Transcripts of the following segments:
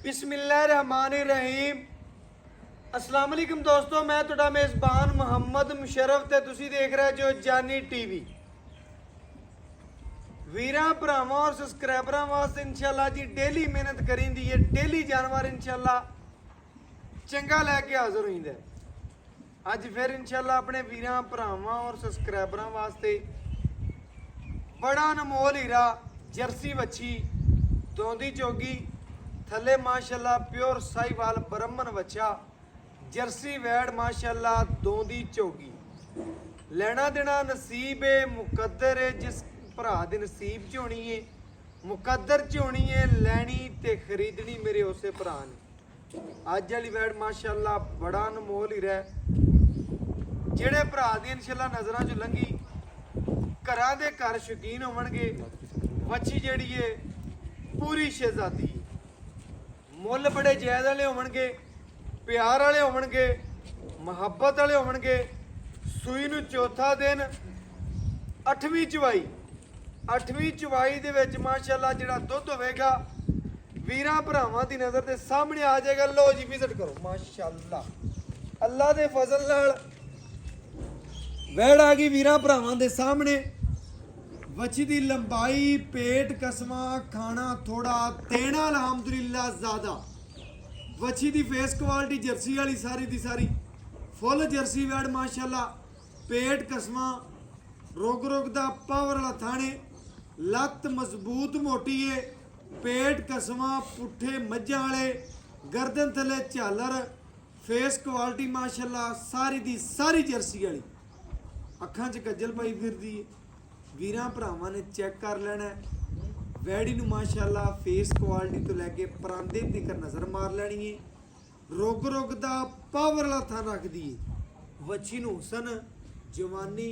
बिस्मिल्लाहिर्रहमानिर्रहीम अस्सलाम वालेकुम दोस्तों, मैं तुहाडा मेज़बान मुहम्मद मुशर्रफ ते तुसी देख रहे जो जानी टीवी। वीरां भरावां और सबसक्राइबरां वास्ते इंशाल्लाह जी डेली मेहनत करींदी है, डेली जानवर इंशाल्लाह चंगा लैके हाज़र होइंदा है। अज फिर इंशाल्लाह अपने वीरां भरावां और सबसक्राइबरां वास्ते बड़ा अनमोल हीरा जर्सी बच्ची दोंदी चोगी थले माशाल्लाह प्योर साहिवाल ब्राह्मण बच्चा जर्सी वैड़ माशाल्लाह दोंदी चोगी लेना देना नसीब है, मुकद्दर है। जिस भरा दे नसीब च होनी है, मुकद्दर च होनी है, लैनी ते खरीदनी मेरे उसे भरा ने। अज वाली वैड़ माशाल्लाह बड़ा अनमोल हीरा है। जेड़े भरा दी इंशाल्लाह नज़रां चों लंघी घरां दे घर शौकीन होवणगे। वच्छी जेड़ी है पूरी शहजादी, मुੱਲ बड़े जायज़ वाले होवणगे, प्यार वाले होवणगे, मुहब्बत वाले होवणगे। सूई नूं चौथा दिन 8ਵੀਂ चवाई 8ਵੀਂ चवाई दे विच माशाअल्लाह जिहड़ा दुੱਧ होवेगा वीरां भरावां दी नज़र दे सामने आ जाएगा। लो जी विजिट करो माशाअल्लाह अल्लाह दे फजल नाल वैड़ आ गई वीरां भरावां दे सामने। वच्छी दी लंबाई पेट कसमा खाना थोड़ा देना अल्हम्दुलिल्लाह ज़्यादा। वच्छी दी फेस क्वालिटी जर्सी वाली सारी दी सारी फुल जर्सी वैड़ माशाल्लाह। पेट कसमा रोग रोग दा पावर वाला थाने, लत्त मजबूत मोटी है, पेट कसमा पुट्ठे मज्झां वाले, गर्दन थले झालर, फेस क्वालिटी माशाल्लाह सारी दी सारी जर्सी वाली। अखां च कज्जल पाई फिरदी है। वीरां भरावां ने चेक कर लेना वैड़ी नूं माशाअल्लाह फेस क्वालिटी तो लैके परांदे तक नज़र मार लैनी है। रोग रोग दा पावर वाला थान रखदी है। वच्छी नूं हुसन जवानी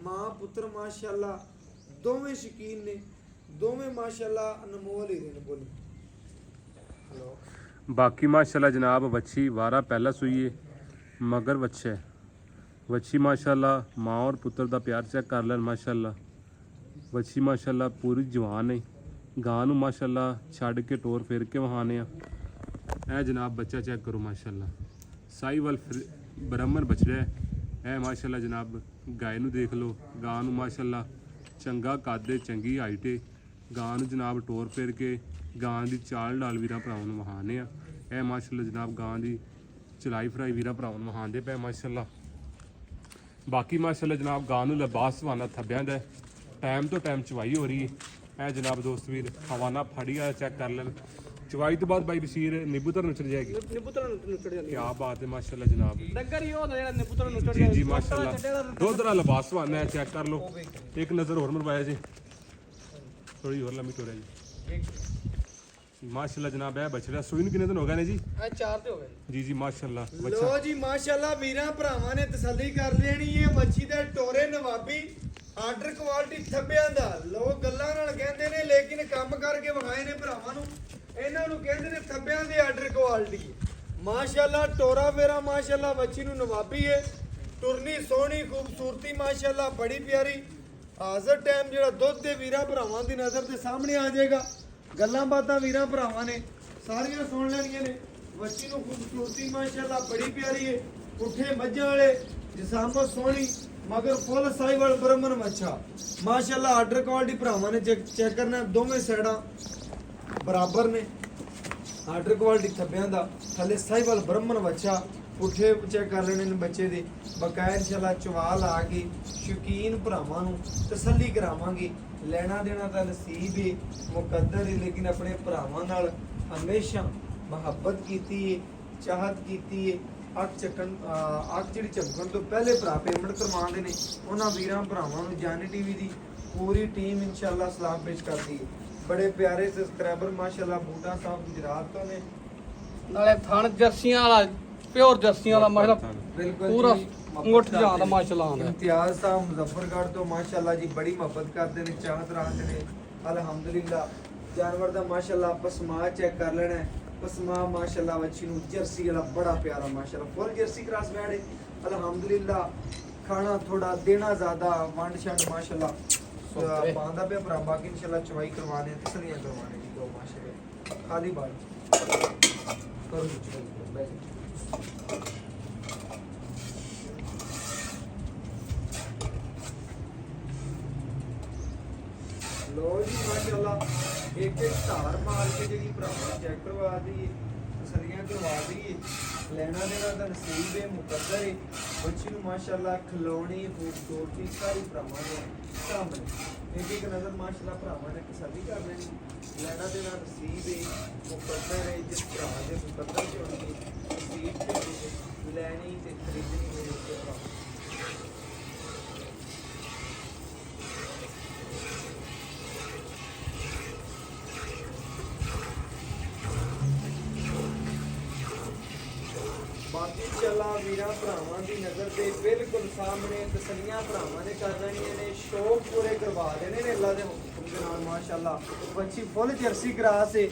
मां पुत्र माशाअल्लाह दोवें शकीन ने, दोवें माशाअल्लाह अनमोल हीरे ने। बोली हेलो बाकी माशाल्लाह जनाब वच्छी वारा पहला सुई है मगर वच्छे वच्छी माशाल्लाह माँ और पुत्र का प्यार चेक कर लैन। माशाल्लाह वच्छी माशाल्लाह पूरी जवान है। गां नूं माशाल्लाह छड़ के टोर फेर के वहाने आ जनाब बच्चा चेक करो माशाल्लाह साहिवाल ब्राह्मण बछड़ा है माशाल्लाह जनाब। गाय नूं देख लो, गां नूं माशाल्लाह चंगा कद है, चंगी हाइट है। गां नूं जनाब टोर फेर के गां दी चाल डाल वीरां भरावां नूं वहाने आ माशाल्लाह जनाब। गां दी चलाई फराई वीरां भरावां नूं वहांदे पे माशाल्लाह। बाकी माशाल्लाह जनाब गां नूं लिबास सवाना थब्बियां दा टाइम तो टाइम चवाई हो रही है जनाब। दोस्त वीर हवाना फाड़ी आ चेक कर लैन। चवाई तो बाद भाई बशीर निबूतर नुचड़ जाएगी। क्या बात है माशाल्लाह जनाब। जी जी माशाल्लाह दुध दा लिबास सवाना है चेक कर लो। एक नज़र होर मरवाया जी, थोड़ी होर लम्बी टोरिया जी माशाल्लाह जनाब। है बछड़ा सूई नूं कितने दिन हो गए ने जी? 4 ते हो गए जी जी माशाल्लाह। लो जी माशाल्लाह वीरां भरावां ने तसल्ली कर लेनी है। मच्छी दे टोरे नवाबी आर्डर क्वालिटी थब्बियां दा लोग गल्लां नाल कहंदे ने, लेकिन काम करके विखाए ने भरावां नूं। इन्हां नूं कहंदे ने थब्बियां दी आर्डर क्वालिटी माशाल्लाह। टोरा फेरा माशाल्लाह मच्छी नूं नवाबी है। टुरनी सोहनी खूबसूरती माशाल्लाह बड़ी प्यारी। हाज़र टाइम जिहड़ा दुੱਧ दे वीरां भरावां दी नज़र दे सामने आ जाएगा। गल्लां बातां वीरां भरावां ने सारियां सुन लैणियां ने। मच्छी नूं खूबसूरती माशाल्लाह बड़ी प्यारी है। पुट्ठे मज्झां वाले, जिसामत सोहनी, मगर फुल साहिवाल ब्राह्मण बच्चा माशाल्लाह। आर्डर क्वालिटी भरावां ने चेक करना, दोवें साइडां बराबर ने। आर्डर क्वालिटी थब्बियां दा थले साहिवाल ब्राह्मण बच्चा पुट्ठे चेक कर लेने ने बच्चे दे बकाया इंशाल्लाह। चवाल आ के शौकीन भरावां नूं तसल्ली करावांगे। लेना देना तां नसीब है, मुकद्दर है, लेकिन अपने भरावां नाल हमेशा मुहब्बत कीती है, चाहत कीती है। अख जिहड़ी झपकण तो पहले भरा पेमेंट करवाते हैं उन्होंने वीरां भरावां नूं जानी टीवी की पूरी टीम इंशाल्लाह सलाम पेश करती है। बड़े प्यारे सबसक्राइबर माशाल्लाह बूटा साहब गुजरात तो ने। नाले थान जर्सियां वाला प्योर जर्सियां वाला माशाल्लाह बिल्कुल पूरा मुठ जान दा माशाल्लाह। इम्तियाज साहब मुजफ्फरगढ़ तो माशाल्लाह जी बड़ी मोहब्बत करते हैं, चाहत रखते हैं अल्हम्दुलिल्लाह। जानवर दा माशाल्लाह पसमा चेक कर लेना है। पसमा माशाल्लाह वच्छी नूं जर्सी वाला बड़ा प्यारा माशाल्लाह फुल जर्सी क्रॉस बैड है अल्हम्दुलिल्लाह। खाना थोड़ा देना ज़्यादा वंड शंड माशाल्लाह पांदा पे भरा। बाकी इंशाल्लाह चवाई करवाने तसलियां करवाने जी दो माशाल्लाह खाली बात। ਕਰੋ ਵਿੱਚ ਬੈਠ ਲੋ ਜੀ ਮਾਸ਼ਾਅੱਲਾ ਇੱਕ ਇੱਕ ਧਾਰ ਮਾਰ ਕੇ ਜਿਹੜੀ ਭਰਾਵਾਂ ਚੈੱਕ ਕਰਵਾ ਦਈਏ ਤਸੱਲੀਆਂ ਕਰਵਾ ਦਈਏ ਲੈਣਾ ਦੇਣਾ ਤਾਂ ਨਸੀਬ ਹੈ ਮੁਕੱਦਰ ਹੈ ਬੱਚੀ ਨੂੰ ਮਾਸ਼ਾਅੱਲਾ ਖਿਲਾਉਣੀ ਖੂਬਸੂਰਤੀ ਸਾਰੀ ਭਰਾਵਾਂ ਦੇ ਸਾਹਮਣੇ ਇੱਕ ਇੱਕ ਨਜ਼ਰ ਮਾਸ਼ਾਅੱਲਾ ਭਰਾਵਾਂ ਨੇ ਤਸੱਲੀ ਕਰ ਲੈਣੀ ਲੈਣਾ ਦੇਣਾ ਨਸੀਬ ਹੈ ਮੁਕੱਦਰ ਹੈ ਜਿਸ ਭਰਾ ਦੇ ਮੁਕੱਦਰ ਚ ਹੋਣਗੇ ਨਸੀਬ ਚ ਹੋਣਗੇ ਲੈਣੀ ਤੇ ਖਰੀਦਣੀ ਮੇਰੇ ਉੱਤੇ ਭਰਾ ਬਾਕੀ ਚੱਲਾ ਵੀਰਾਂ ਭਰਾਵਾਂ ਦੀ ਨਜ਼ਰ ਦੇ ਬਿਲਕੁਲ ਸਾਹਮਣੇ ਤਸੱਲੀਆਂ ਭਰਾਵਾਂ ਨੇ ਕਰ ਲੈਣੀਆਂ ਨੇ ਸ਼ੌਕ ਪੂਰੇ ਕਰਵਾ ਦੇਣੇ ਨੇ ਅੱਲਾ ਦੇ ਹੁਕਮ ਦੇ ਨਾਲ ਮਾਸ਼ਾਅੱਲਾ ਬੱਚੀ ਫੁੱਲ ਜਰਸੀ ਕਰਾਸ ਹੈ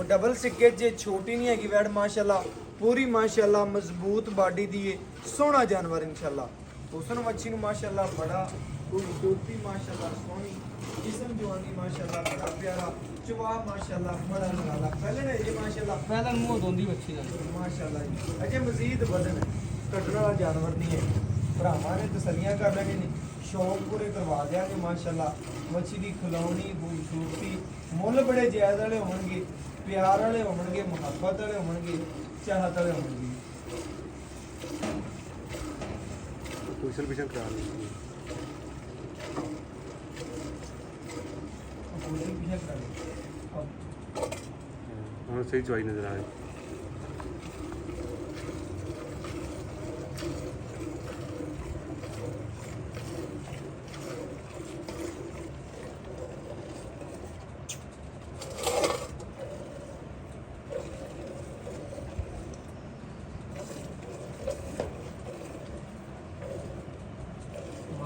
ਡਬਲ ਸਿੱਕੇ ਜੇ ਛੋਟੀ ਨਹੀਂ ਹੈਗੀ ਵੈੜ ਮਾਸ਼ਾਅੱਲਾ ਪੂਰੀ ਮਾਸ਼ਾਅੱਲਾ ਮਜ਼ਬੂਤ ਬਾਡੀ ਦੀ ਹੈ ਸੋਹਣਾ ਜਾਨਵਰ ਇਨਸ਼ਾਅੱਲਾ ਹੁਸਨ ਬੱਚੀ ਨੂੰ ਮਾਸ਼ਾਅੱਲਾ ਬੜਾ ਖੂਬਸੂਰਤੀ ਮਾਸ਼ਾਅੱਲਾ ਸੋਹਣੀ ਜਿਸਮ ਜਵਾਨੀ ਮਾਸ਼ਾਅੱਲਾ ਬੜਾ ਪਿਆਰਾ ਜਵਾਬ ਮਾਸ਼ਾਅੱਲਾ ਬੜਾ ਨਿਰਾਲਾ ਪਹਿਲੇ ਨੇ ਜੀ ਮਾਸ਼ਾਅੱਲਾ ਪਹਿਲਾਂ ਮੂੰਹ ਧੋਂਦੀ ਬੱਚੀ ਦਾ ਮਾਸ਼ਾਅੱਲਾ ਜੀ ਅਜੇ ਮਜ਼ੀਦ ਵਧਣ ਹੈ ਕੱਟਣ ਵਾਲਾ ਜਾਨਵਰ ਨਹੀਂ ਹੈ ਭਰਾਵਾਂ ਨੇ ਤਸੱਲੀਆਂ ਕਰ ਲੈਣੇ ਨੇ ਸ਼ੌਕ ਪੂਰੇ ਕਰਵਾ ਦਿਆਂਗੇ ਮਾਸ਼ਾਅੱਲਾ ਮੱਛੀ ਦੀ ਖਿਲਾਉਣੀ ਖੂਬਸੂਰਤੀ ਮੁੱਲ ਬੜੇ ਜਾਇਜ਼ ਵਾਲੇ ਹੋਣਗੇ ਪਿਆਰ ਵਾਲੇ ਹੋਣਗੇ ਮੁਹੱਬਤ ਵਾਲੇ ਹੋਣਗੇ ਚਾਹਤ ਵਾਲੇ ਹੋਣਗੇ ਪੁੱਛਲ ਪਿਛਲ ਕਰਾ ਲਈ ਪੂਰੀ ਪਿਛੇ ਕਰ ਲਓ ਹੁਣ ਸਹੀ ਚਵਾਈ ਨਜ਼ਰ ਆ ਰਹੀ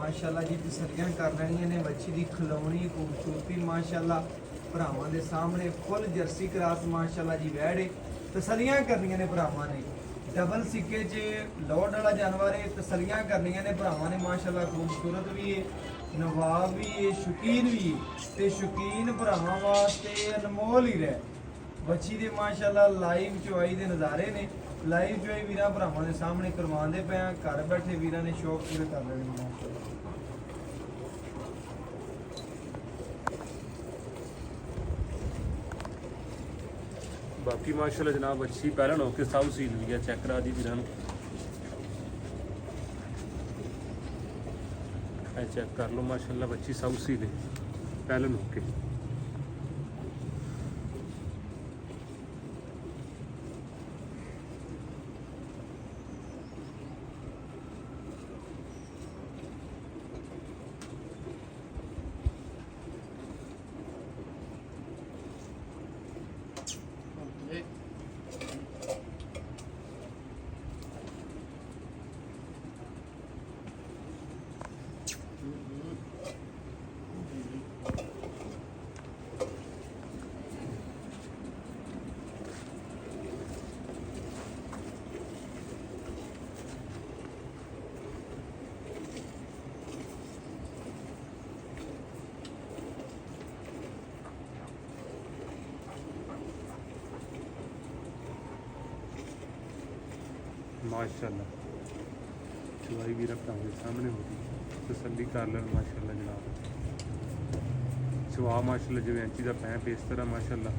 ਮਾਸ਼ਾਅੱਲਾ ਜੀ ਤਸੱਲੀਆਂ ਕਰ ਲੈਣੀਆਂ ਨੇ ਬੱਚੀ ਦੀ ਖਿਲਾਉਣੀ ਖੂਬਸੂਰਤੀ ਮਾਸ਼ਾਅੱਲਾ ਭਰਾਵਾਂ ਦੇ ਸਾਹਮਣੇ ਫੁੱਲ ਜਰਸੀ ਕਰਾਸ ਮਾਸ਼ਾਅੱਲਾ ਜੀ ਵੈੜੇ ਤਸੱਲੀਆਂ ਕਰਨੀਆਂ ਨੇ ਭਰਾਵਾਂ ਨੇ ਡਬਲ ਸਿੱਕੇ 'ਚ ਲੋਡ ਵਾਲਾ ਜਾਨਵਰ ਹੈ ਤਸੱਲੀਆਂ ਕਰਨੀਆਂ ਨੇ ਭਰਾਵਾਂ ਨੇ ਮਾਸ਼ਾਅੱਲਾ ਖੂਬਸੂਰਤ ਵੀ ਹੈ ਨਵਾਬ ਵੀ ਹੈ ਸ਼ੌਕੀਨ ਵੀ ਹੈ ਤੇ ਸ਼ੌਕੀਨ ਭਰਾਵਾਂ ਵਾਸਤੇ ਅਨਮੋਲ ਹੀ ਰਹਿ ਬੱਚੀ ਦੇ ਮਾਸ਼ਾਅੱਲਾ ਲਾਈਵ ਚੁਆਈ ਦੇ ਨਜ਼ਾਰੇ ਨੇ ਲਾਈਵ ਚੁਆਈ ਵੀਰਾਂ ਭਰਾਵਾਂ ਦੇ ਸਾਹਮਣੇ ਕਰਵਾਉਂਦੇ ਪਏ ਆ ਘਰ ਬੈਠੇ ਵੀਰਾਂ ਨੇ ਸ਼ੌਕ ਪੂਰੇ ਕਰ ਲੈਣੇ ਨੇ ਮਾਸ਼ਾਅੱਲਾ ਬਾਕੀ ਮਾਸ਼ਾਅੱਲਾ ਜਨਾਬ ਅੱਛੀ ਪਹਿਲਾਂ ਹੋ ਕੇ ਸਭ ਸੀਲ ਵੀ ਆ ਚੈੱਕ ਕਰਾ ਦੀ ਵੀਰਾਂ ਨੂੰ ਇਹ ਚੈੱਕ ਕਰ ਲਓ ਮਾਸ਼ਾਅੱਲਾ ਬੱਚੀ ਸਭ ਸੀਲ ਹੈ ਪਹਿਲਾਂ ਹੋ ਕੇ माशाल्लाह चुवाई भी रखता हूँ सामने होगी तसल्ली कर लें माशाल्लाह जनाब चुवा माशाल्लाह जिवें इंची का पैंप इस तरह माशाल्लाह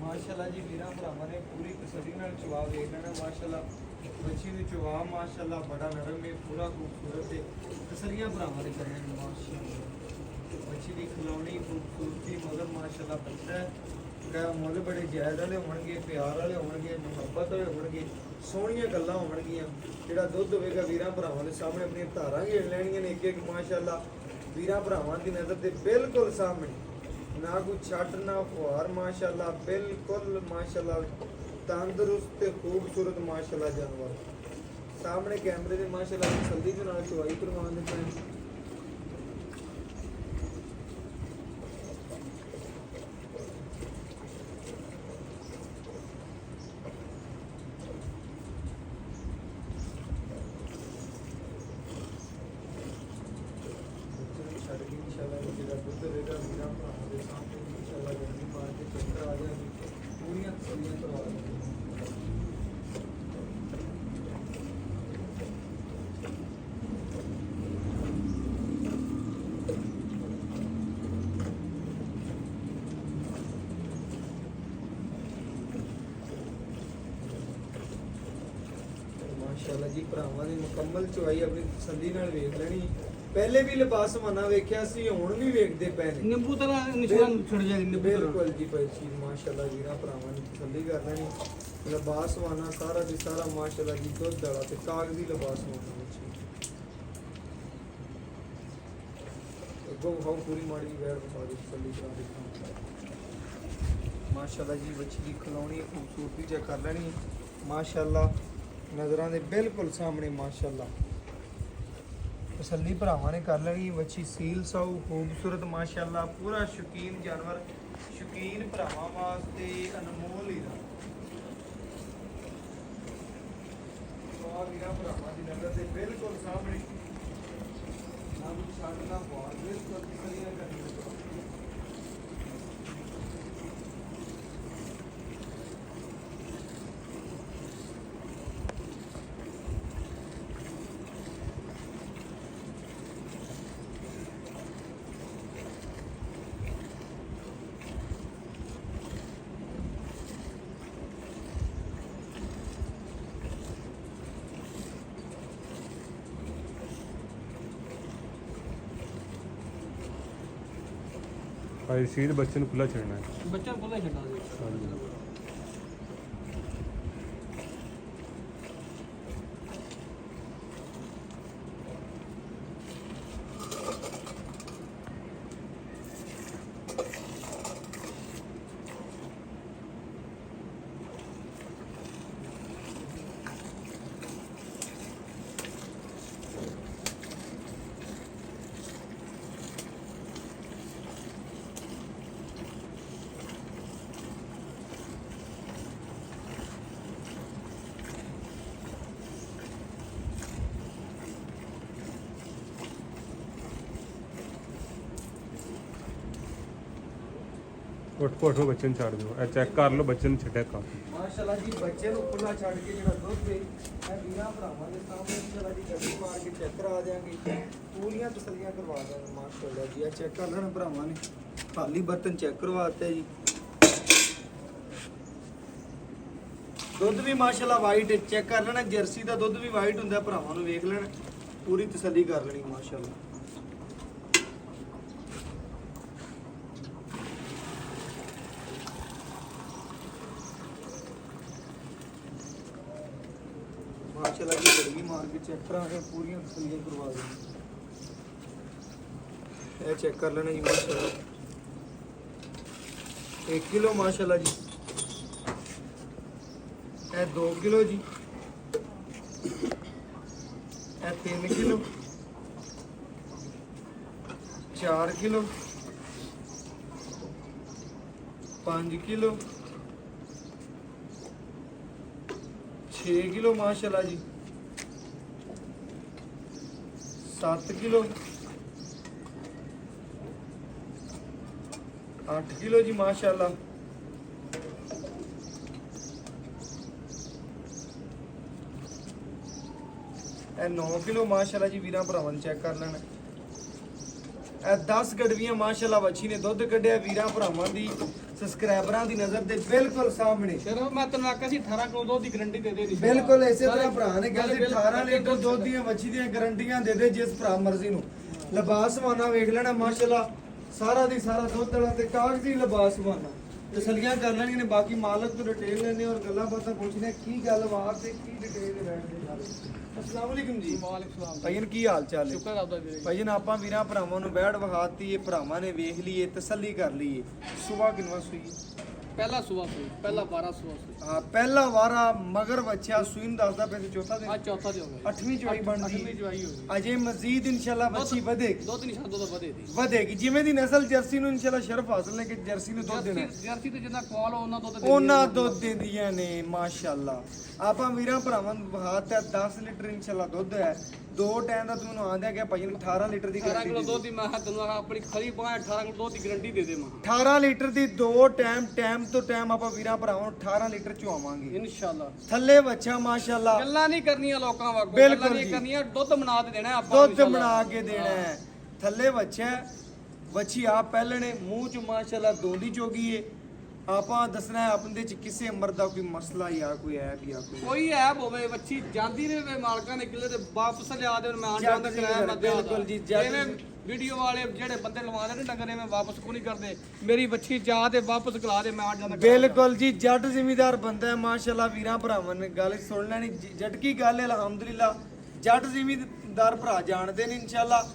ਮਾਸ਼ਾਅੱਲਾ ਜੀ ਵੀਰਾਂ ਭਰਾਵਾਂ ਨੇ ਪੂਰੀ ਤਸੱਲੀ ਨਾਲ ਚਵਾ ਵੇਖ ਲੈਣਾ ਮਾਸ਼ਾਅੱਲਾ। ਬੱਚੀ ਦੀ ਚਵਾ ਮਾਸ਼ਾਅੱਲਾ ਬੜਾ ਨਰਮ ਹੈ, ਪੂਰਾ ਖੂਬਸੂਰਤ ਹੈ। ਤਸੱਲੀਆਂ ਭਰਾਵਾਂ ਦੇ ਕਰਨੇ ਨੇ ਮਾਸ਼ਾਅੱਲਾ। ਬੱਚੀ ਦੀ ਖਿਲਾਉਣੀ ਖੂਬਸੂਰਤੀ ਮਗਰ ਮਾਸ਼ਾਅੱਲਾ ਬੱਚਾ ਹੈ। ਗਾ ਮੁੱਲ ਬੜੇ ਜਾਇਜ਼ ਵਾਲੇ ਹੋਣਗੇ, ਪਿਆਰ ਵਾਲੇ ਹੋਣਗੇ, ਮੁਹੱਬਤ ਵਾਲੇ ਹੋਣਗੇ, ਸੋਹਣੀਆਂ ਗੱਲਾਂ ਹੋਣਗੀਆਂ। ਜਿਹੜਾ ਦੁੱਧ ਹੋਵੇਗਾ ਵੀਰਾਂ ਭਰਾਵਾਂ ਦੇ ਸਾਹਮਣੇ ਆਪਣੀਆਂ ਧਾਰਾਂ ਘੇੜ ਲੈਣੀਆਂ ਨੇ ਇੱਕ ਇੱਕ ਮਾਸ਼ਾਅੱਲਾ। ਵੀਰਾਂ ਭਰਾਵਾਂ ਦੀ ਨਜ਼ਰ ਦੇ ਬਿਲਕੁਲ ਸਾਹਮਣੇ, ਨਾ ਕੋਈ ਛੱਟ ਨਾ ਫੁਹਾਰ ਮਾਸ਼ਾਅੱਲਾ, ਬਿਲਕੁਲ ਮਾਸ਼ਾਅੱਲਾ ਤੰਦਰੁਸਤ ਤੇ ਖੂਬਸੂਰਤ ਮਾਸ਼ਾਅੱਲਾ ਜਾਨਵਰ ਸਾਹਮਣੇ ਕੈਮਰੇ ਦੇ ਮਾਸ਼ਾਅੱਲਾ ਤਸੱਲੀ ਦੇ ਨਾਲ ਚਵਾਈ ਕਰਵਾਉਣ ਦੇ ਪੈਣ। ਛੱਡ ਕੇ ਇਨਸ਼ਾਅੱਲਾ ਜਿਹੜਾ ਦੁੱਧ ਦੇਗਾ ਵੀਰਾਂ ਭਰਾਵਾਂ ਦੇ ਸਾਹਮਣੇ ਇਨਸ਼ਾਅੱਲਾ ਜਲਦੀ ਮਾਰ ਕੇ ਚੱਕਰ ਆ ਜਾਏਗੀ, ਪੂਰੀਆਂ ਤਸੱਲੀਆਂ ਕਰਵਾ ਦੇਣਗੇ। ਮਾਸ਼ਾਅੱਲਾ ਜੀ ਭਰਾਵਾਂ ਨੇ ਮੁਕੰਮਲ ਚਵਾਈ ਆਪਣੀ ਤਸੱਲੀ ਨਾਲ ਵੇਖ ਲੈਣੀ। ਪਹਿਲੇ ਵੀ ਲਿਬਾਸ ਮਨਾ ਵੇਖਿਆ ਸੀ, ਹੁਣ ਵੀ ਵੇਖਦੇ ਪਏ ਨੇ। ਨਿੰਬੂ ਤਰ੍ਹਾਂ ਨਿਸ਼ਾਨ ਛੱਡ ਜਾਏਗੀ, ਨਿੰਬੂ ਤਰ੍ਹਾਂ। ਬਿਲਕੁਲ ਜੀ ਭਾਈ ਜੀ ਮਾਸ਼ਾਅੱਲਾ ਵੀਰਾਂ ਭਰਾਵਾਂ ਨੇ ਤਸੱਲੀ ਕਰ ਲੈਣੀ। ਲਿਬਾਸ ਵਾਨਾ ਸਾਰਾ ਦੀ ਸਾਰਾ ਮਾਸ਼ਾਅੱਲਾ ਜੀ ਦੁੱਧ ਵਾਲਾ ਤੇ ਕਾਗਜ਼ੀ ਲਿਬਾਸ ਵਾਨਾ ਵਿੱਚ ਅੱਗੋਂ ਹਾਉ ਪੂਰੀ ਮਾੜੀ ਵੈਰ ਬਤਾ ਦੇ ਤਸੱਲੀ ਕਰਾ ਦੇ ਮਾਸ਼ਾਅੱਲਾ ਜੀ। ਬੱਚੀ ਦੀ ਖਿਲਾਉਣੀ ਖੂਬਸੂਰਤੀ ਚੈੱਕ ਕਰ ਲੈਣੀ ਮਾਸ਼ਾਅੱਲਾ, ਨਜ਼ਰਾਂ ਦੇ ਬਿਲਕੁਲ ਸਾਹਮਣੇ ਮਾਸ਼ਾਅੱਲਾ। ਤਸੱਲੀ ਭਰਾਵਾਂ ਨੇ ਕਰ ਲੈਣੀ। ਬੱਚੀ ਸੀਲ ਸਾਊ ਖੂਬਸੂਰਤ ਮਾਸ਼ਾਅੱਲਾ, ਪੂਰਾ ਸ਼ੌਕੀਨ ਜਾਨਵਰ, ਸ਼ੌਕੀਨ ਭਰਾਵਾਂ ਵਾਸਤੇ ਅਨਮੋਲ ਹੀਰਾ। ਸਵਾਲ ਵੀਰਾਂ ਭਰਾਵਾਂ ਦੀ ਨਜ਼ਰ ਦੇ ਬਿਲਕੁਲ ਸਾਹਮਣੇ, ਨਾ ਕੋਈ ਛੱਡ ਨਾ ਫੁਹਾਰ, ਬਿਲਕੁਲ ਤਸੱਲੀਆਂ ਕਰਨੀਆਂ। ਭਾਈ ਸੀਧ ਬੱਚੇ ਨੂੰ ਖੁੱਲਾ ਛੱਡਣਾ ਹੈ। ਬੱਚਾ ਖੁੱਲਾ ਛੱਡਾ ਦੇ। ਹਾਂਜੀ। ਉੱਠ ਉੱਠ ਬੱਚੇ ਨੂੰ ਛੱਡ ਦਿਓ। ਇਹ ਚੈੱਕ ਕਰ ਲਓ, ਬੱਚੇ ਨੂੰ ਛੱਡਿਆ ਕਾਫੀ। ਮਾਸ਼ਾਅੱਲਾ ਜੀ ਬੱਚੇ ਨੂੰ ਖੁੱਲਾ ਛੱਡ ਕੇ ਜਿਹੜਾ ਦੁੱਧ ਦੇ ਇਹ ਵੀਰਾਂ ਭਰਾਵਾਂ ਦੇ ਸਾਹਮਣੇ ਇਨਸ਼ਾਅੱਲਾ ਜੀ ਗੱਡੀ ਮਾਰ ਕੇ ਚੈੱਕ ਕਰਾ ਦਿਆਂਗੇ, ਪੂਰੀਆਂ ਤਸੱਲੀਆਂ ਕਰਵਾ ਦਿਆਂਗੇ ਮਾਸ਼ਾਅੱਲਾ ਜੀ। ਇਹ ਚੈੱਕ ਕਰ ਲੈਣ ਭਰਾਵਾਂ ਨੇ, ਖਾਲੀ ਬਰਤਨ ਚੈੱਕ ਕਰਵਾਤੇ ਜੀ। ਦੁੱਧ ਵੀ ਮਾਸ਼ਾਅੱਲਾ ਵਾਈਟ ਚੈੱਕ ਕਰ ਲੈਣਾ, ਜਰਸੀ ਦਾ ਦੁੱਧ ਵੀ ਵਾਈਟ ਹੁੰਦਾ, ਭਰਾਵਾਂ ਨੂੰ ਵੇਖ ਲੈਣ, ਪੂਰੀ ਤਸੱਲੀ ਕਰ ਲੈਣੀ ਮਾਸ਼ਾਅੱਲਾ। ਮਾਸ਼ਾਅੱਲਾ ਜੀ ਗੜਵੀ ਮਾਰ ਕੇ ਚੈੱਕ ਕਰਾ ਕੇ ਪੂਰੀਆਂ ਤਸੱਲੀਆਂ ਕਰਵਾ ਦੇਣੀ। ਇਹ ਚੈੱਕ ਕਰ ਲੈਣਾ ਜੀ ਮਾਸ਼ਾਅੱਲਾ। 1 ਕਿਲੋ ਮਾਸ਼ਾਅੱਲਾ ਜੀ। ਇਹ 2 ਕਿਲੋ ਜੀ। ਇਹ 3 ਕਿਲੋ, 4 ਕਿਲੋ, 5 ਕਿਲੋ, 6 ਕਿਲੋ ਮਾਸ਼ਾਅੱਲਾ ਜੀ। 7 ਕਿਲੋ, 8 ਕਿਲੋ ਜੀ ਮਾਸ਼ਾਅੱਲਾ। ਇਹ 9 ਕਿਲੋ ਮਾਸ਼ਾਅੱਲਾ ਜੀ। ਵੀਰਾਂ ਭਰਾਵਾਂ ਨੇ ਚੈੱਕ ਕਰ ਲੈਣਾ। ਇਹ 10 ਗੜਵੀਆਂ ਮਾਸ਼ਾਅੱਲਾ ਵੱਛੀ ਨੇ ਦੁੱਧ ਕੱਢਿਆ ਵੀਰਾਂ ਭਰਾਵਾਂ ਦੀ ਸਬਸਕ੍ਰਾਈਬਰਾਂ ਦੀ ਨਜ਼ਰ ਦੇ ਬਿਲਕੁਲ ਸਾਹਮਣੇ। ਸਿਰਫ ਮੈਂ ਤੈਨੂੰ ਆਖਿਆ ਸੀ 18 ਕਿਲੋ ਦੁੱਧ ਦੀ ਗਾਰੰਟੀ ਦੇ ਦੇ ਦੀ ਬਿਲਕੁਲ ਇਸੇ ਤਰ੍ਹਾਂ ਭਰਾ ਨੇ ਕਹਿੰਦੇ 18 ਲੀਟਰ ਦੁੱਧ ਦੀਆਂ ਵੱਛੀ ਦੀਆਂ ਗਾਰੰਟੀਆਂ ਦੇ ਦੇ ਜਿਸ ਭਰਾ ਮਰਜ਼ੀ ਨੂੰ। ਲਿਬਾਸ ਸਵਾਨਾ ਵੇਖ ਲੈਣਾ ਮਾਸ਼ਾਅੱਲਾ, ਸਾਰਾ ਦੀ ਸਾਰਾ ਦੁੱਧ ਵਾਲਾ ਤੇ ਕਾਗਜ਼ੀ ਲਿਬਾਸ ਸਵਾਨਾ। ਤਸੱਲੀਆਂ ਕਰ ਲੈਣੀਆਂ ਨੇ, ਬਾਕੀ ਮਾਲਕ ਤੋਂ ਡਿਟੇਲ ਲੈਣੇ ਔਰ ਗੱਲਾਂ ਬਾਤਾਂ ਪੁੱਛਣੇ ਕੀ ਗੱਲਬਾਤ ਤੇ ਕੀ ਡਿਟੇਲ ਦੇ ਬੈਠਦੇ ਨਾਲ। अस्सलाम वालेकुम जी। ਵਾਲੇਕੁਮ ਸਲਾਮ ਭਾਈਨ ਕੀ ਹਾਲ ਚਾਲ ਹੈ? ਸ਼ੁਕਰ ਆਪਦਾ ਵੀਰੇ। ਭਾਈਨ ਆਪਾਂ ਵੀਰਾਂ ਭਰਾਵਾਂ ਨੂੰ ਬੈਠ ਵਹਾਤੀ, ਇਹ ਭਰਾਵਾਂ ਨੇ ਵੇਖ ਲਈਏ, ਤਸੱਲੀ ਕਰ ਲਈਏ। ਸਵੇਰ ਕਿੰਨਾ ਸੂਈ? ਪਹਿਲਾ ਸੁਬਾ ਸੂਈ, ਪਹਿਲਾ 12 ਸੁਬਾ ਸੂਈ। ਹਾਂ ਪਹਿਲਾ ਵਾਰਾ ਮਗਰ ਬੱਚਾ ਸੂਈ ਨੂੰ ਦੱਸਦਾ ਪਿਆ ਤੇ ਚੌਥਾ ਦਿਨ ਅੱਜ ਚੌਥਾ ਦੇ ਹੋ ਗਿਆ। 8ਵੀਂ ਚੋਈ ਬਣਦੀ 8ਵੀਂ ਜਵਾਈ ਹੋ ਗਈ। ਅਜੇ ਮਜ਼ੀਦ ਇਨਸ਼ਾਅੱਲਾ ਬੱਚੀ ਵਧੇਗੀ ਦੁੱਧ ਨਿਸ਼ਾਨ ਦੁੱਧ ਵਧੇ ਦੀ। ਵਧੇਗੀ ਜਿਵੇਂ ਦੀ ਨਸਲ ਜਰਸੀ ਨੂੰ ਇਨਸ਼ਾਅੱਲਾ ਸ਼ਰਫ ਹਾਸਲ ਹੈ ਕਿ ਜਰਸੀ ਨੂੰ ਦੁੱਧ ਦੇਣਾ। ਜਰਸੀ ਤੇ ਜਿੰਨਾ ਕੁਆਲ ਉਹਨਾਂ ਦੁੱਧ ਉਹਨਾਂ ਦੁੱਧ ਦਿੰਦੀਆਂ ਨੇ ਮਾਸ਼ਾਅੱਲਾ। ਆਪਾਂ ਵੀਰਾਂ ਭਰਾਵਾਂ ਨੂੰ ਵਹਾਤ ਹੈ 10 ਲੀਟਰ ਇਨਸ਼ਾਅੱਲਾ ਦੁੱਧ ਹੈ। ਦੋ ਟਾਈਮ ਦਾ ਤੁਹਾਨੂੰ ਆਂਦਿਆ ਕਿ ਭਾਈ 18 ਲੀਟਰ ਦੀ 18 ਗਾਰੰਟੀ ਕਿਲੋ ਦੇ ਦੁੱਧ ਦੀ ਮੈਂ ਕਿਹਾ ਤੈਨੂੰ ਆਖਿਆ ਆਪਣੀ ਖਰੀ ਬਾਹ 18 ਕਿਲੋ ਦੁੱਧ ਦੀ ਗਾਰੰਟੀ ਦੇ ਦੇ ਮੈਂ 18 ਲੀਟਰ ਦੀ ਦੋ ਟਾਈਮ ਤੋਂ ਟਾਈਮ ਆਪਾਂ ਵੀਰਾਂ ਭਰਾਵਾਂ ਨੂੰ 18 ਲੀਟਰ ਚੁਆਵਾਂਗੇ। ਇਨਸ਼ਾਅੱਲਾ। ਥੱਲੇ ਬੱਚਾ ਮਾਸ਼ਾਅੱਲਾ ਗੱਲਾਂ ਨਹੀਂ ਕਰਨੀਆਂ ਲੋਕਾਂ ਵਾਂਗੂ, ਬਿਲਕੁਲ ਗੱਲਾਂ ਨਹੀਂ ਜੀ। ਕਰਨੀਆਂ, ਦੁੱਧ ਬਣਾ ਕੇ ਦੇਣਾ ਆਪਾਂ ਦੁੱਧ ਬਣਾ ਕੇ ਦੇਣਾ ਹੈ। ਥੱਲੇ ਬੱਚਾ ਬੱਚੀ ਆਪ ਪਹਿਲੇ ਨੇ ਮੂੰਹ ਚ ਮਾਸ਼ਾਅੱਲਾ ਦੋਂਦੀ ਚੋਗੀ ਏ। ਆਪਾਂ ਦੱਸਣਾ ਹੈ ਆਪਣੇ ਚ ਕਿਸੇ ਉਮਰ ਦਾ ਕੋਈ ਮਸਲਾ ਜਾਂ ਕੋਈ ਐਬ ਜਾਂ ਕੋਈ ਐਬ ਹੋਵੇ ਬੱਚੀ ਜਾਂਦੀ ਰਹੇ ਮਾਲਕਾਂ ਨੇ ਕਿਲੇ ਤੇ ਵਾਪਸ ਲਿਆ ਦੇ ਮੈਂ ਜੱਟ ਜਾਂਦਾ ਜੀ, ਕਿਰਾਇਆ ਮੈਂ ਦਿਆਂ ਬਿਲਕੁਲ ਜੀ, ਜੱਟ ਐਵੇਂ ਜੀ। ਵੀਡੀਓ ਵਾਲੇ ਜਿਹੜੇ ਬੰਦੇ ਲਵਾਉਂਦੇ ਨੇ ਡੰਗਰ ਐਵੇਂ ਵਾਪਸ ਕੋ ਨਹੀਂ ਕਰਦੇ। ਮੇਰੀ ਬੱਚੀ ਜਾ ਤੇ ਵਾਪਸ ਕਰਾ ਦੇ, ਮੈਂ ਆ ਜਾਂਦਾ ਕਿਰਾਇਆ। ਬਿਲਕੁਲ ਜੀ, ਜੱਟ ਜ਼ਿਮੀਦਾਰ ਬੰਦਾ ਹੈ ਮਾਸ਼ਾਅੱਲਾ। ਵੀਰਾਂ ਭਰਾਵਾਂ ਨੇ ਗੱਲ ਸੁਣ ਲੈਣੀ, ਜੱਟ ਕੀ ਗੱਲ ਹੈ ਅਲਹਮਦੁਲਿਲਾ। ਜੱਟ ਜ਼ਿਮੀਦਾਰ ਭਰਾ ਜਾਣਦੇ ਨੇ ਇਨਸ਼ਾਅੱਲਾ।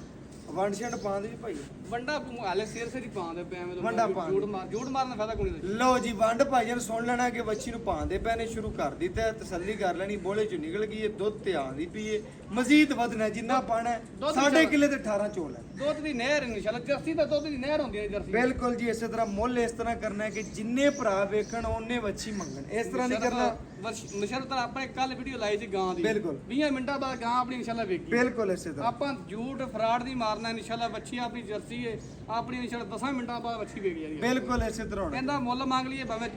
ਵੰਡ ਛੰਡ ਪਾਉਂਦੇ ਜੀ ਭਾਈ, ਵੰਡਾ ਹਾਲੇ ਸਿਰ ਸਿਰ ਹੀ ਪਾਉਂਦੇ ਪਏ ਐਵੇਂ ਵੰਡਾ ਪਾਉਂਦੇ। ਝੂਠ ਮਾਰਨ ਦਾ ਫਾਇਦਾ ਕੋਈ ਨਹੀਂ। ਲਓ ਜੀ ਵੰਡ ਭਾਈਆਂ ਸੁਣ ਲੈਣਾ ਕਿ ਬੱਚੀ ਨੂੰ ਪਾਉਂਦੇ ਪਏ ਨੇ, ਸ਼ੁਰੂ ਕਰ ਦਿੱਤਾ ਹੈ। ਤਸੱਲੀ ਕਰ ਲੈਣੀ, ਬੋਲੇ ਚ ਨਿਕਲ ਗਈ ਹੈ, ਦੁੱਧ ਤੇ ਆਂਦੀ ਪਈ ਹੈ। ਮਜ਼ੀਦ ਵਧਣਾ ਜਿੰਨਾ ਪਾਣਾ ਹੈ। ਦੁੱਧ 6.5 ਕਿੱਲੇ ਤੇ 18 ਚੋਲ ਹੈ। ਦੁੱਧ ਦੀ ਨਹਿਰ ਇਨਸ਼ਾਅੱਲਾ। ਜਰਸੀ ਤਾਂ ਦੁੱਧ ਦੀ ਨਹਿਰ ਹੁੰਦੀ ਹੈ ਜਰਸੀ। ਬਿਲਕੁਲ ਜੀ, ਇਸੇ ਤਰ੍ਹਾਂ ਮੁੱਲ ਇਸ ਤਰ੍ਹਾਂ ਕਰਨਾ ਹੈ ਕਿ ਜਿੰਨੇ ਭਰਾ ਵੇਖਣ ਉਹਨੇ ਵੱਛੀ ਮੰਗਣ। ਇਸ ਤਰ੍ਹਾਂ ਨਹੀਂ ਕਰਨਾ। ਨਸ਼ਰ ਤਾਂ ਆਪਾਂ ਕੱਲ ਵੀਡੀਓ ਲਾਈ ਸੀ ਗਾਂ ਦੀ। ਬਿਲਕੁਲ 20 ਮਿੰਟਾਂ ਬਾਅਦ ਗਾਂ ਆਪਣੀ ਇਨਸ਼ਾਅੱਲਾ ਵੇਖੀ। ਬਿਲਕੁਲ ਇਸੇ ਤਰ੍ਹਾਂ ਆਪਾਂ ਝੂਠ ਫਰਾਡ ਨਹੀਂ ਮਾਰਨਾ ਇਨਸ਼ਾਅੱਲਾ। ਬੱਚੀ ਆਪਣੀ ਜਰਸੀ ਹੈ, ਆਪਣੀ ਇਨਸ਼ਾਅੱਲਾ 10 ਮਿੰਟਾਂ ਬਾਅਦ ਬੱਚੀ ਵੇਖ ਜਾਣੀ। ਬਿਲਕੁਲ ਇਸੇ ਤਰ੍ਹਾਂ ਹੋਣਾ। ਕਹਿੰਦਾ ਮੁੱਲ ਮੰਗ ਲਈਏ ਭਾਵੇਂ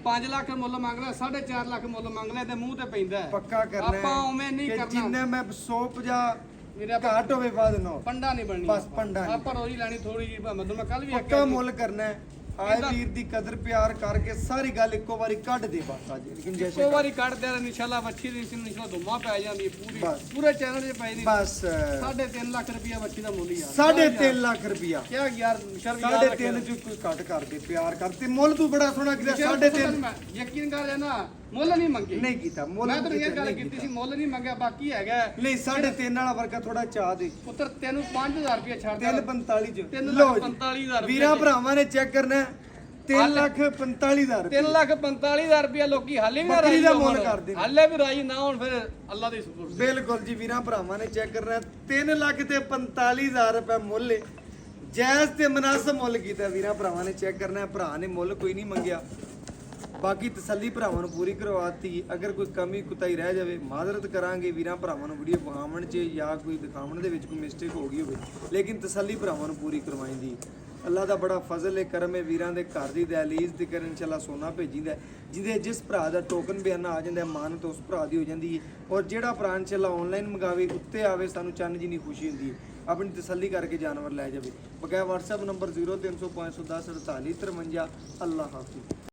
5 ਲੱਖ ਮੁੱਲ ਮੰਗ ਲੈ, 4.5 ਲੱਖ ਮੁੱਲ ਮੰਗ ਲੈ ਤੇ ਮੂੰਹ ਤੇ ਪੈਂਦਾ ਹੈ। ਪੱਕਾ ਕਰਨਾ ਹੈ ਆਪਾਂ ਉਵੇਂ ਨਹੀਂ ਕਿ ਕਰਨਾ। ਜਿੰਨੇ ਮੈਂ 150 ਮੇਰੇ ਆਪਾਂ ਘਾਟ ਹੋਵੇ ਵੱਧ ਨਾ ਹੋਵੇ। ਪੰਡਾ ਨਹੀਂ ਬਣਨੀ। ਬਸ ਪੰਡਾ ਨਹੀਂ। ਆਪਾਂ ਰੋਜੀ ਲੈਣੀ ਥੋੜੀ ਜਿਹੀ ਭਾਵੇਂ ਮੈਂ ਕੱਲ ਵੀ ਪੱਕਾ ਮੁੱਲ ਕਰਨਾ ਹੈ। ਆਏ ਵੀਰ ਦੀ ਕਦਰ ਪਿਆਰ ਕਰਕੇ ਸਾਰੀ ਗੱਲ ਇੱਕੋ ਵਾਰੀ ਕੱਢ ਦੇ ਬਸ ਅੱਜ। ਲੇਕਿਨ ਇੱਕੋ ਜੈਸੇ ਵਾਰੀ ਕੱਢ ਦੇ ਇਨਸ਼ਾਅੱਲਾ। ਬੱਚੀ ਦੀ ਇਨਸ਼ਾਅੱਲਾ ਦੁਮਾ ਪੈ ਜਾਂਦੀ ਹੈ ਪੂਰੀ ਬਸ। ਪੂਰੇ ਚੈਨਲ 'ਚ ਪੈ ਜਾਂਦੀ। ਬਸ 3.5 ਲੱਖ ਰੁਪਇਆ ਬੱਚੀ ਦਾ ਮੁੱਲ ਹੀ ਆ। 3.5 ਲੱਖ ਰੁਪਇਆ। ਕਿਆ ਯਾਰ ਸ਼ਰਮ 3.5 ਚ ਕੋਈ ਘੱਟ ਕਰਦੇ ਪਿਆਰ ਕਰਦੇ। ਮੁੱਲ ਤੂੰ ਬੜਾ ਸੋਹਣਾ ਕੀਤਾ। 3.5 ਯਕੀਨ ਕਰ ਲੈਣਾ ਮੁੱਲ ਨਹੀਂ ਮੰਗੇ। ਨਹੀਂ ਕੀਤਾ ਮੁੱਲ ਮੈਂ ਤਾਂ ਇਹ ਕੀਤਾ, ਗੱਲ ਨਹੀਂ ਕੀਤੀ ਕੀਤਾ। ਸੀ ਮੁੱਲ ਨਹੀਂ ਮੰਗਿਆ। ਬਾਕੀ ਹੈਗਾ ਨਹੀਂ 3.5 ਵਾਲਾ ਵਰਗਾ ਥੋੜਾ ਚਾਹ ਦੇ। ਪੁੱਤਰ ਤੈਨੂੰ 5000 ਰੁਪਇਆ ਛੱਡ ਦੇ। 3.45 ਚ ਤਿੰਨ ਲਓ ਲੱਖ ਜੀ। 45,000 ਵੀਰਾਂ ਭਰਾਵਾਂ ਨੇ ਚੈੱਕ ਕਰਨਾ 3,45,000 3,45,000 ਰੁਪਇਆ ਲੋਕੀ ਹਾਲੇ ਵੀ ਨਾ ਬੱਕਰੀ ਰਾਜੀ ਦਾ ਹੋਣ। ਮੁੱਲ ਕਰਦੇ ਨੇ। ਹਾਲੇ ਵੀ ਰਾਜੀ ਨਾ ਹੋਣ ਫਿਰ ਅੱਲਾ ਦੇ ਸ਼ੁਕਰ। ਬਿਲਕੁਲ ਜੀ, ਵੀਰਾਂ ਭਰਾਵਾਂ ਨੇ ਚੈੱਕ ਕਰਨਾ 3,45,000 ਰੁਪਏ ਮੁੱਲ ਹੈ। ਜਾਇਜ਼ ਤੇ ਮਨਾਸਬ ਮੁੱਲ ਕੀਤਾ ਵੀਰਾਂ ਭਰਾਵਾਂ ਨੇ ਚੈੱਕ ਕਰਨਾ। ਭਰਾ ਨੇ ਮੁੱਲ ਕੋਈ ਨਹੀਂ ਮੰਗਿਆ। ਬਾਕੀ ਤਸੱਲੀ ਭਰਾਵਾਂ ਨੂੰ ਪੂਰੀ ਕਰਵਾਤੀ। ਅਗਰ ਕੋਈ ਕਮੀ ਕੁਤਾਈ ਰਹਿ ਜਾਵੇ ਮਾਜ਼ਰਤ ਕਰਾਂਗੇ ਵੀਰਾਂ ਭਰਾਵਾਂ ਨੂੰ। ਵੀਡੀਓ ਵਿਖਾਉਣ 'ਚ ਜਾਂ ਕੋਈ ਦਿਖਾਉਣ ਦੇ ਵਿੱਚ ਕੋਈ ਮਿਸਟੇਕ ਹੋ ਗਈ ਹੋਵੇ, ਲੇਕਿਨ ਤਸੱਲੀ ਭਰਾਵਾਂ ਨੂੰ ਪੂਰੀ ਕਰਵਾਈਂਦੀ। ਅੱਲਾ ਦਾ ਬੜਾ ਫਜ਼ਲ ਹੈ, ਕਰਮ ਹੈ। ਵੀਰਾਂ ਦੇ ਘਰ ਦੀ ਦਹਲੀਜ਼ ਤੇ ਕਰਨ ਇਨਸ਼ਾਅੱਲਾ ਸੋਨਾ ਭੇਜੀਦਾ। ਜਿਹਦੇ ਜਿਸ ਭਰਾ ਦਾ ਟੋਕਨ ਬਿਆਨਾ ਆ ਜਾਂਦਾ ਮਾਨਤ ਉਸ ਭਰਾ ਦੀ ਹੋ ਜਾਂਦੀ ਹੈ। ਔਰ ਜਿਹੜਾ ਭਰਾ ਇਨਸ਼ਾਅੱਲਾ ਆਨਲਾਈਨ ਮੰਗਾਵੇ ਉੱਤੇ ਆਵੇ, ਸਾਨੂੰ ਚੰਨ ਜਿੰਨੀ ਖੁਸ਼ੀ ਹੁੰਦੀ ਹੈ। ਆਪਣੀ ਤਸੱਲੀ ਕਰਕੇ ਜਾਨਵਰ ਲੈ ਜਾਵੇ। ਬਕਾਇਆ WhatsApp ਨੰਬਰ 0300 510 48 53। ਅੱਲਾ ਹਾਫਿਜ਼।